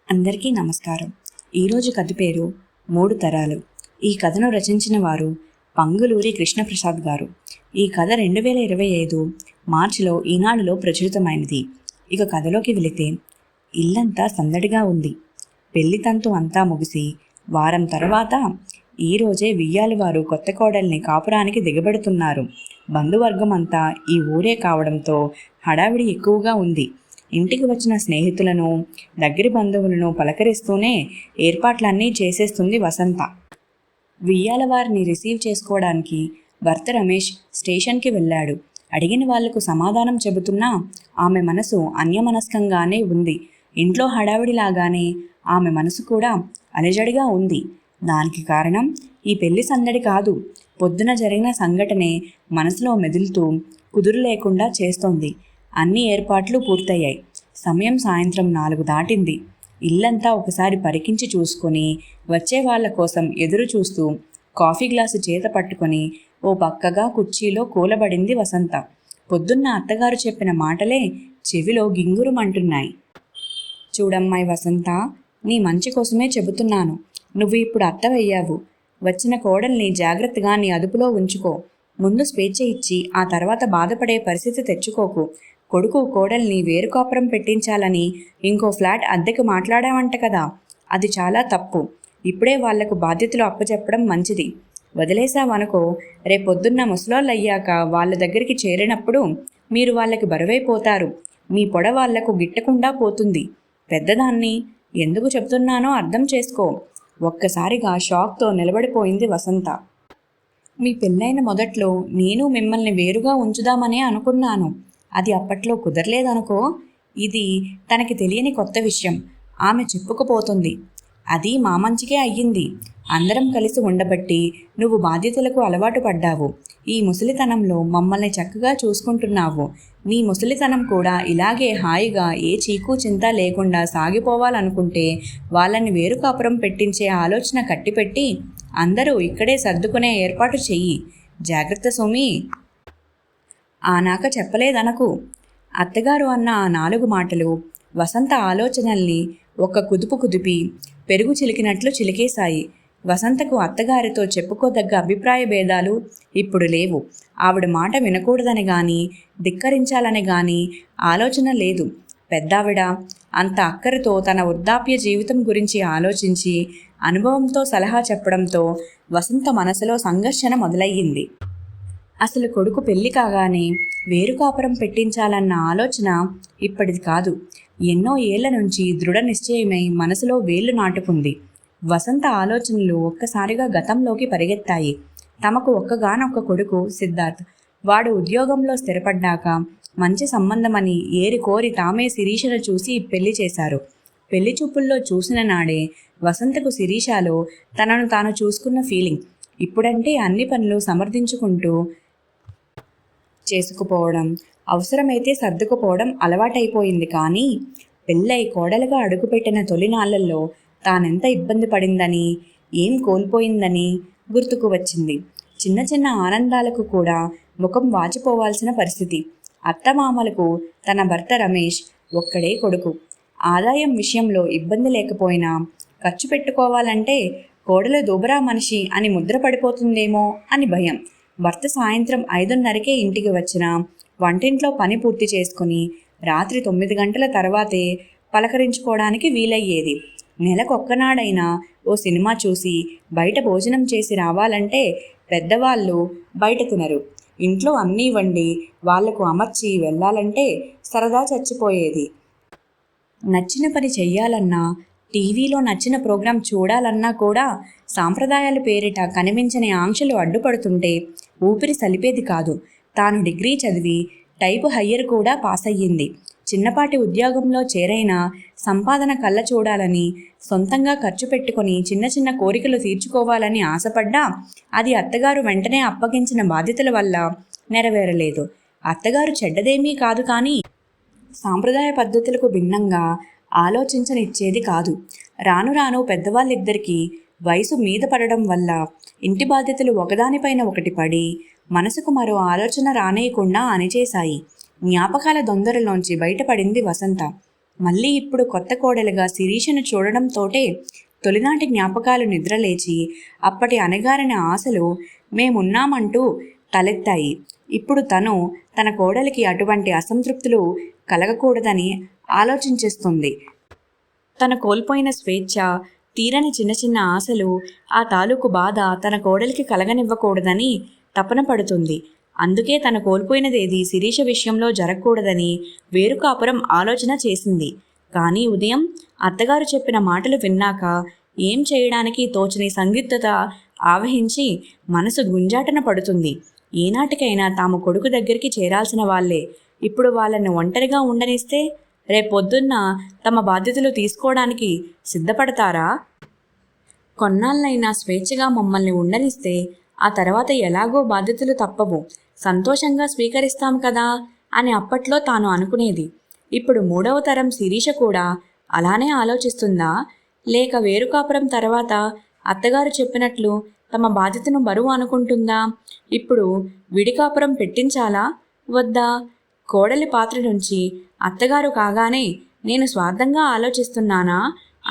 అందరికీ నమస్కారం. ఈరోజు కథ పేరు మూడు తరాలు. ఈ కథను రచించిన వారు పంగులూరి కృష్ణప్రసాద్ గారు. ఈ కథ 2025 మార్చిలో ఈనాడులో ప్రచురితమైనది. ఇక కథలోకి వెళితే, ఇల్లంతా సందడిగా ఉంది. పెళ్లి తంతు అంతా ముగిసి వారం తర్వాత ఈరోజే వియ్యాలి వారు కొత్త కోడల్ని కాపురానికి దిగబెడుతున్నారు. బంధువర్గం అంతా ఈ ఊరే కావడంతో హడావిడి ఎక్కువగా ఉంది. ఇంటికి వచ్చిన స్నేహితులను, దగ్గరి బంధువులను పలకరిస్తూనే ఏర్పాట్లన్నీ చేసేస్తుంది వసంత. వియ్యాల వారిని రిసీవ్ చేసుకోవడానికి భర్త రమేష్ స్టేషన్కి వెళ్ళాడు. అడిగిన వాళ్లకు సమాధానం చెబుతున్నా ఆమె మనసు అన్యమనస్కంగానే ఉంది. ఇంట్లో హడావిడిలాగానే ఆమె మనసు కూడా అలజడిగా ఉంది. దానికి కారణం ఈ పెళ్లి సందడి కాదు, పొద్దున జరిగిన సంఘటనే మనసులో మెదులుతూ కుదురు లేకుండా చేస్తోంది. అన్ని ఏర్పాట్లు పూర్తయ్యాయి. సమయం సాయంత్రం 4 దాటింది. ఇల్లంతా ఒకసారి పరికించి చూసుకొని వచ్చే వాళ్ల కోసం ఎదురు చూస్తూ కాఫీ గ్లాసు చేత పట్టుకొని ఓ పక్కగా కుర్చీలో కూలబడింది వసంత. పొద్దున్న అత్తగారు చెప్పిన మాటలే చెవిలో గింగురుమంటున్నాయి. చూడమ్మాయి వసంత, నీ మంచి కోసమే చెబుతున్నాను. నువ్వు ఇప్పుడు అత్తవయ్యావు. వచ్చిన కోడల్ని జాగ్రత్తగా నీ అదుపులో ఉంచుకో. ముందు స్వేచ్ఛ ఇచ్చి ఆ తర్వాత బాధపడే పరిస్థితి తెచ్చుకోకు. కొడుకు కోడల్ని వేరు కాపురం పెట్టించాలని ఇంకో ఫ్లాట్ అద్దెకు మాట్లాడావంట కదా, అది చాలా తప్పు. ఇప్పుడే వాళ్లకు బాధ్యతలు అప్పచెప్పడం మంచిది. వదిలేసావనుకో, రేపొద్దున్న ముసలోళ్ళు అయ్యాక వాళ్ళ దగ్గరికి చేరినప్పుడు మీరు వాళ్ళకి బరువైపోతారు. మీ పొడ వాళ్లకు గిట్టకుండా పోతుంది. పెద్దదాన్ని ఎందుకు చెప్తున్నానో అర్థం చేసుకో. ఒక్కసారిగా షాక్తో నిలబడిపోయింది వసంత. మీ పెళ్ళైన మొదట్లో నేను మిమ్మల్ని వేరుగా ఉంచుదామనే అనుకున్నాను. అది అప్పట్లో కుదరలేదనుకో. ఇది తనకి తెలియని కొత్త విషయం. ఆమె చెప్పుకుపోతుంది. అది మా మంచికే అయ్యింది. అందరం కలిసి ఉండబట్టి నువ్వు బాధ్యతలకు అలవాటు పడ్డావు. ఈ ముసలితనంలో మమ్మల్ని చక్కగా చూసుకుంటున్నావు. నీ ముసలితనం కూడా ఇలాగే హాయిగా ఏ చీకు చింత లేకుండా సాగిపోవాలనుకుంటే వాళ్ళని వేరు కాపురం పెట్టించే ఆలోచన కట్టిపెట్టి అందరూ ఇక్కడే సర్దుకునే ఏర్పాటు చెయ్యి. జాగ్రత్త సుమి. ఆనాక చెప్పలేదనకు. అత్తగారు అన్న ఆ 4 మాటలు వసంత ఆలోచనల్ని ఒక్క కుదుపు కుదిపి పెరుగు చిలికినట్లు చిలికేశాయి. వసంతకు అత్తగారితో చెప్పుకోదగ్గ అభిప్రాయ భేదాలు ఇప్పుడు లేవు. ఆవిడ మాట వినకూడదని కానీ ధిక్కరించాలని కానీ ఆలోచన లేదు. పెద్దావిడ అంత అక్కరితో తన వృద్ధాప్య జీవితం గురించి ఆలోచించి అనుభవంతో సలహా చెప్పడంతో వసంత మనసులో సంఘర్షణ మొదలయ్యింది. అసలు కొడుకు పెళ్లి కాగానే వేరు కాపురం పెట్టించాలన్న ఆలోచన ఇప్పటిది కాదు. ఎన్నో ఏళ్ల నుంచి దృఢ నిశ్చయమై మనసులో వేళ్లు నాటుకుంది. వసంత ఆలోచనలు ఒక్కసారిగా గతంలోకి పరిగెత్తాయి. తమకు ఒక్కగానొక్క కొడుకు సిద్ధార్థ్. వాడు ఉద్యోగంలో స్థిరపడ్డాక మంచి సంబంధమని ఏరి కోరి తామే శిరీషను చూసి పెళ్లి చేశారు. పెళ్లి చూపుల్లో చూసిన నాడే వసంతకు శిరీషలో తనను తాను చూసుకున్న ఫీలింగ్. ఇప్పుడంటే అన్ని పనులు సమర్థించుకుంటూ చేసుకుపోవడం, అవసరమైతే సర్దుకుపోవడం అలవాటైపోయింది. కానీ పెళ్ళై కోడలుగా అడుగుపెట్టిన తొలినాళ్లలో తానెంత ఇబ్బంది పడిందని, ఏం కోల్పోయిందని గుర్తుకు వచ్చింది. చిన్న చిన్న ఆనందాలకు కూడా ముఖం వాచిపోవాల్సిన పరిస్థితి. అత్తమామలకు తన భర్త రమేష్ ఒక్కడే కొడుకు. ఆదాయం విషయంలో ఇబ్బంది లేకపోయినా ఖర్చు పెట్టుకోవాలంటే కోడలు దుబరా మనిషి అని ముద్ర పడిపోతుందేమో అని భయం. భర్త సాయంత్రం 5:30కే ఇంటికి వచ్చినా వంటింట్లో పని పూర్తి చేసుకుని రాత్రి 9 గంటల తర్వాతే పలకరించుకోవడానికి వీలయ్యేది. నెలకొక్కనాడైనా ఓ సినిమా చూసి బయట భోజనం చేసి రావాలంటే పెద్దవాళ్ళు బయట తినరు. ఇంట్లో అన్నీ వండి వాళ్లకు అమర్చి వెళ్ళాలంటే సరదా చచ్చిపోయేది. నచ్చిన పని చెయ్యాలన్నా, టీవీలో నచ్చిన ప్రోగ్రాం చూడాలన్నా కూడా సాంప్రదాయాల పేరిట కనిపించని ఆంక్షలు అడ్డుపడుతుంటే ఊపిరి సలిపేది కాదు. తాను డిగ్రీ చదివి టైపు హయ్యర్ కూడా పాస్ అయ్యింది. చిన్నపాటి ఉద్యోగంలో చేరైనా సంపాదన కళ్ళ చూడాలని, సొంతంగా ఖర్చు పెట్టుకొని చిన్న చిన్న కోరికలు తీర్చుకోవాలని ఆశపడ్డా అది అత్తగారు వెంటనే అప్పగించిన బాధ్యతల వల్ల నెరవేరలేదు. అత్తగారు చెడ్డదేమీ కాదు, కానీ సాంప్రదాయ పద్ధతులకు భిన్నంగా ఆలోచించనిచ్చేది కాదు. రాను రాను పెద్దవాళ్ళిద్దరికీ వయసు మీద పడడం వల్ల ఇంటి బాధ్యతలు ఒకదానిపైన ఒకటి పడి మనసుకు మరో ఆలోచన రానేయకుండా అణిచేశాయి. జ్ఞాపకాల దొందరలోంచి బయటపడింది వసంత. మళ్ళీ ఇప్పుడు కొత్త కోడలుగా శిరీషను చూడడంతోటే తొలినాటి జ్ఞాపకాలు నిద్రలేచి అప్పటి అణగారిన ఆశలు మేమున్నామంటూ తలెత్తాయి. ఇప్పుడు తన కోడలికి అటువంటి అసంతృప్తులు కలగకూడదని ఆలోచించేస్తుంది. తన కోల్పోయిన స్వేచ్ఛ, తీరని చిన్న చిన్న ఆశలు, ఆ తాలూకు బాధ తన కోడలికి కలగనివ్వకూడదని తపన పడుతుంది. అందుకే తన కోల్పోయినదేది శిరీష విషయంలో జరగకూడదని వేరుకాపురం ఆలోచన చేసింది. కానీ ఉదయం అత్తగారు చెప్పిన మాటలు విన్నాక ఏం చేయడానికి తోచని సందిగ్ధత ఆవహించి మనసు గుంజాటన పడుతుంది. ఏనాటికైనా తాము కొడుకు దగ్గరికి చేరాల్సిన వాళ్లే ఇప్పుడు వాళ్ళని ఒంటరిగా ఉండనిస్తే రేపొద్దున్న తమ బాధ్యతలు తీసుకోవడానికి సిద్ధపడతారా? కొన్నాళ్ళైనా స్వేచ్ఛగా మమ్మల్ని ఉండనిస్తే ఆ తర్వాత ఎలాగో బాధ్యతలు తప్పవు, సంతోషంగా స్వీకరిస్తాం కదా అని అప్పట్లో తాను అనుకునేది. ఇప్పుడు 3వ తరం శిరీష కూడా అలానే ఆలోచిస్తుందా? లేక వేరుకాపురం తర్వాత అత్తగారు చెప్పినట్లు తమ బాధ్యతను బరువు అనుకుంటుందా? ఇప్పుడు విడికాపురం పెట్టించాలా వద్దా? కోడలి పాత్ర నుంచి అత్తగారు కాగానే నేను స్వార్థంగా ఆలోచిస్తున్నానా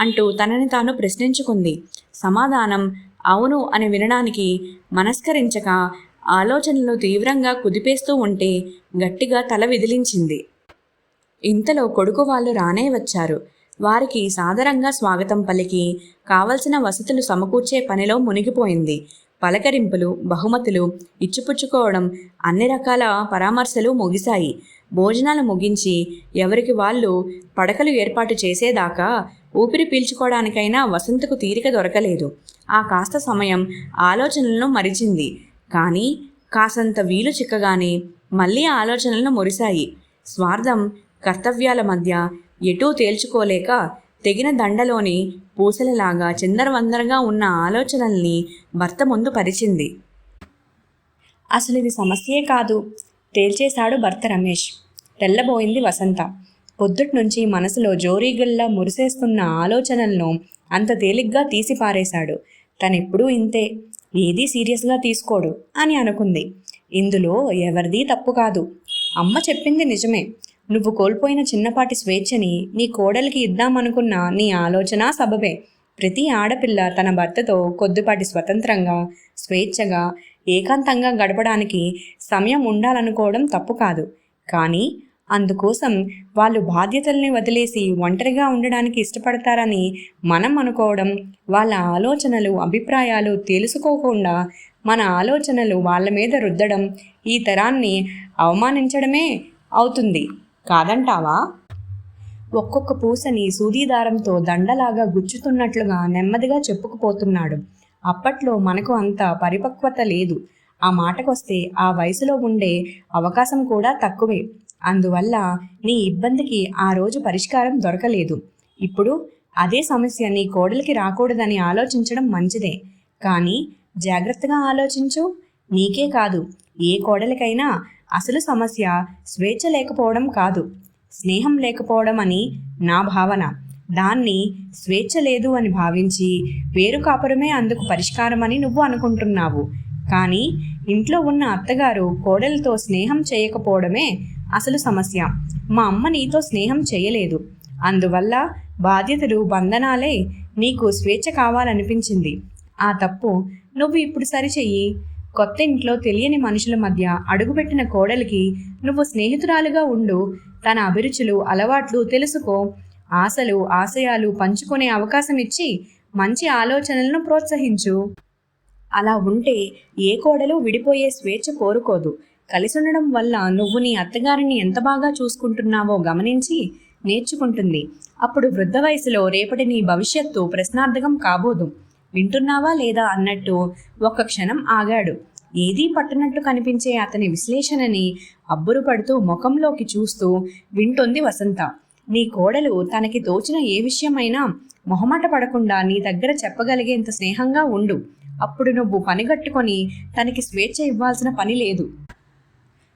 అంటూ తనని తాను ప్రశ్నించుకుంది. సమాధానం అవును అని వినడానికి మనస్కరించక ఆలోచనలు తీవ్రంగా కుదిపేస్తూ ఉంటే గట్టిగా తల విదిలించింది. ఇంతలో కొడుకు వాళ్ళు రానే వచ్చారు. వారికి సాదరంగా స్వాగతం పలికి కావలసిన వసతులు సమకూర్చే పనిలో మునిగిపోయింది. పలకరింపులు, బహుమతులు ఇచ్చిపుచ్చుకోవడం, అన్ని రకాల పరామర్శలు ముగిశాయి. భోజనాలు ముగించి ఎవరికి వాళ్ళు పడకలు ఏర్పాటు చేసేదాకా ఊపిరి పీల్చుకోవడానికైనా వసంతకు తీరిక దొరకలేదు. ఆ కాస్త సమయం ఆలోచనలను మరిచింది. కానీ కాసంత వీలు చిక్కగానే మళ్ళీ ఆలోచనలను మురిశాయి. స్వార్థం, కర్తవ్యాల మధ్య ఎటూ తేల్చుకోలేక తెగిన దండలోని పూసలలాగా చిందరవందరగా ఉన్న ఆలోచనల్ని భర్త ముందు పరిచింది. అసలు ఇది సమస్యే కాదు తేల్చేశాడు భర్త రమేష్. తెల్లబోయింది వసంత. పొద్దుట్నుంచి మనసులో జోరీగల్లా మురిసేస్తున్న ఆలోచనలను అంత తేలిగ్గా తీసిపారేశాడు. తనెప్పుడూ ఇంతే, ఏదీ సీరియస్గా తీసుకోడు అని అనుకుంది. ఇందులో ఎవరిదీ తప్పు కాదు. అమ్మ చెప్పింది నిజమే. నువ్వు కోల్పోయిన చిన్నపాటి స్వేచ్ఛని నీ కోడలికి ఇద్దామనుకున్న నీ ఆలోచన సబబే. ప్రతి ఆడపిల్ల తన భర్తతో కొద్దిపాటి స్వతంత్రంగా, స్వేచ్ఛగా, ఏకాంతంగా గడపడానికి సమయం ఉండాలనుకోవడం తప్పు కాదు. కానీ అందుకోసం వాళ్ళు బాధ్యతల్ని వదిలేసి ఒంటరిగా ఉండడానికి ఇష్టపడతారని మనం అనుకోవడం, వాళ్ళ ఆలోచనలు, అభిప్రాయాలు తెలుసుకోకుండా మన ఆలోచనలు వాళ్ళ మీద రుద్దడం ఈ తరాన్ని అవమానించడమే అవుతుంది కాదంటావా? ఒక్కొక్క పూసని సూదీదారంతో దండలాగా గుచ్చుతున్నట్లుగా నెమ్మదిగా చెప్పుకుపోతున్నాడు. అప్పట్లో మనకు అంత పరిపక్వత లేదు. ఆ మాటకొస్తే ఆ వయసులో ఉండే అవకాశం కూడా తక్కువే. అందువల్ల నీ ఇబ్బందికి ఆ రోజు పరిష్కారం దొరకలేదు. ఇప్పుడు అదే సమస్య నీ కోడలికి రాకూడదని ఆలోచించడం మంచిదే. కానీ జాగ్రత్తగా ఆలోచించు. నీకే కాదు, ఏ కోడలికైనా అసలు సమస్య స్వేచ్ఛ లేకపోవడం కాదు, స్నేహం లేకపోవడం అని నా భావన. దాన్ని స్వేచ్ఛ లేదు అని భావించి వేరు కాపురమే అందుకు పరిష్కారమని నువ్వు అనుకుంటున్నావు. కానీ ఇంట్లో ఉన్న అత్తగారు కోడలితో స్నేహం చేయకపోవడమే అసలు సమస్య. మా అమ్మ నీతో స్నేహం చేయలేదు. అందువల్ల బాధ్యతలు, బంధనాలే నీకు స్వేచ్ఛ కావాలనిపించింది. ఆ తప్పు నువ్వు ఇప్పుడు సరిచెయ్యి. కొత్త ఇంట్లో తెలియని మనుషుల మధ్య అడుగుపెట్టిన కోడలికి నువ్వు స్నేహితురాలుగా ఉండు. తన అభిరుచులు, అలవాట్లు తెలుసుకో. ఆశలు, ఆశయాలు పంచుకునే అవకాశం ఇచ్చి మంచి ఆలోచనలను ప్రోత్సహించు. అలా ఉంటే ఏ కోడలు విడిపోయే స్వేచ్ఛ కోరుకోదు. కలిసుండడం వల్ల నువ్వు నీ అత్తగారిని ఎంత బాగా చూసుకుంటున్నావో గమనించి నేర్చుకుంటుంది. అప్పుడు వృద్ధ వయసులో రేపటి నీ భవిష్యత్తు ప్రశ్నార్థకం కాబోదు. వింటున్నావా లేదా అన్నట్టు ఒక్క క్షణం ఆగాడు. ఏదీ పట్టనట్టు కనిపించే అతని విశ్లేషణని అబ్బురుపడుతూ ముఖంలోకి చూస్తూ వింటోంది వసంత. నీ కోడలు తనకి తోచిన ఏ విషయమైనా మొహమాట పడకుండా నీ దగ్గర చెప్పగలిగేంత స్నేహంగా ఉండు. అప్పుడు నువ్వు పనిగట్టుకొని తనకి స్వేచ్ఛ ఇవ్వాల్సిన పని లేదు.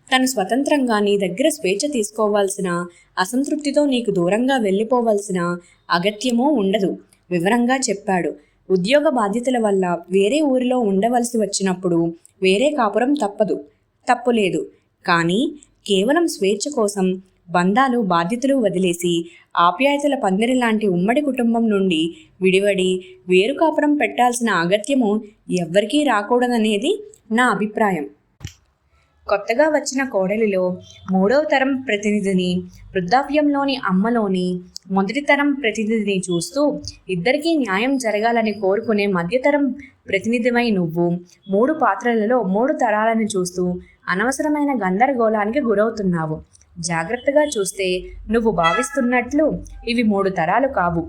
తను స్వతంత్రంగా నీ దగ్గర స్వేచ్ఛ తీసుకోవాల్సిన, అసంతృప్తితో నీకు దూరంగా వెళ్ళిపోవాల్సిన అగత్యమూ ఉండదు వివరంగా చెప్పాడు. ఉద్యోగ బాధ్యతల వల్ల వేరే ఊరిలో ఉండవలసి వచ్చినప్పుడు వేరే కాపురం తప్పలేదు. కానీ కేవలం స్వేచ్ఛ కోసం బంధాలు బాధ్యతలు వదిలేసి ఆప్యాయతల పందిరి లాంటి ఉమ్మడి కుటుంబం నుండి విడివడి వేరు కాపురం పెట్టాల్సిన అగత్యము ఎవ్వరికీ రాకూడదనేది నా అభిప్రాయం. కొత్తగా వచ్చిన కోడలిలో 3వ తరం ప్రతినిధిని, వృద్ధాప్యంలోని అమ్మలోని మొదటి తరం ప్రతినిధిని చూస్తూ ఇద్దరికీ న్యాయం జరగాలని కోరుకునే మధ్యతరం ప్రతినిధివై నువ్వు 3 పాత్రలలో 3 తరాలను చూస్తూ అనవసరమైన గందరగోళానికి గురవుతున్నావు. జాగ్రత్తగా చూస్తే నువ్వు భావిస్తున్నట్లు ఇవి 3 తరాలు కావు.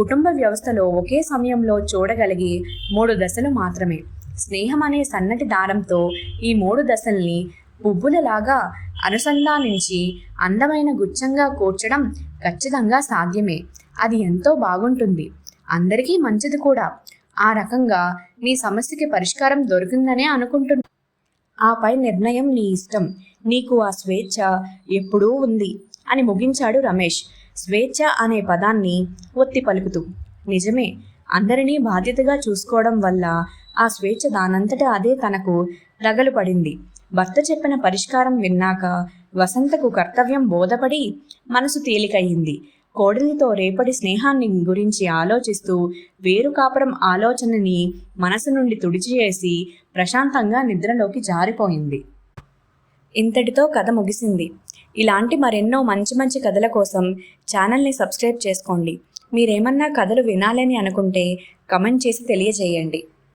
కుటుంబ వ్యవస్థలో ఒకే సమయంలో చూడగలిగే 3 దశలు మాత్రమే. స్నేహం అనే సన్నటి దారంతో ఈ 3 దశల్ని పువ్వులలాగా అనుసంధానించి అందమైన గుచ్చంగా కూర్చడం ఖచ్చితంగా సాధ్యమే. అది ఎంతో బాగుంటుంది, అందరికీ మంచిది కూడా. ఆ రకంగా నీ సమస్యకి పరిష్కారం దొరికిందనే అనుకుంటున్నా. ఆపై నిర్ణయం నీ ఇష్టం. నీకు ఆ స్వేచ్ఛ ఎప్పుడూ ఉంది అని ముగించాడు రమేష్, స్వేచ్ఛ అనే పదాన్ని ఒత్తి పలుకుతూ. నిజమే, అందరినీ బాధ్యతగా చూసుకోవడం వల్ల ఆ స్వేచ్ఛ దానంతటా అదే తనకు రగలుపడింది. భర్త చెప్పిన పరిష్కారం విన్నాక వసంతకు కర్తవ్యం బోధపడి మనసు తేలికయ్యింది. కోడలితో రేపటి స్నేహాన్ని గురించి ఆలోచిస్తూ వేరు కాపురం ఆలోచనని మనసు నుండి తుడిచివేసి ప్రశాంతంగా నిద్రలోకి జారిపోయింది. ఇంతటితో కథ ముగిసింది. ఇలాంటి మరెన్నో మంచి మంచి కథల కోసం ఛానల్ని సబ్స్క్రైబ్ చేసుకోండి. మీరేమన్నా కథలు వినాలని అనుకుంటే కమెంట్ చేసి తెలియజేయండి.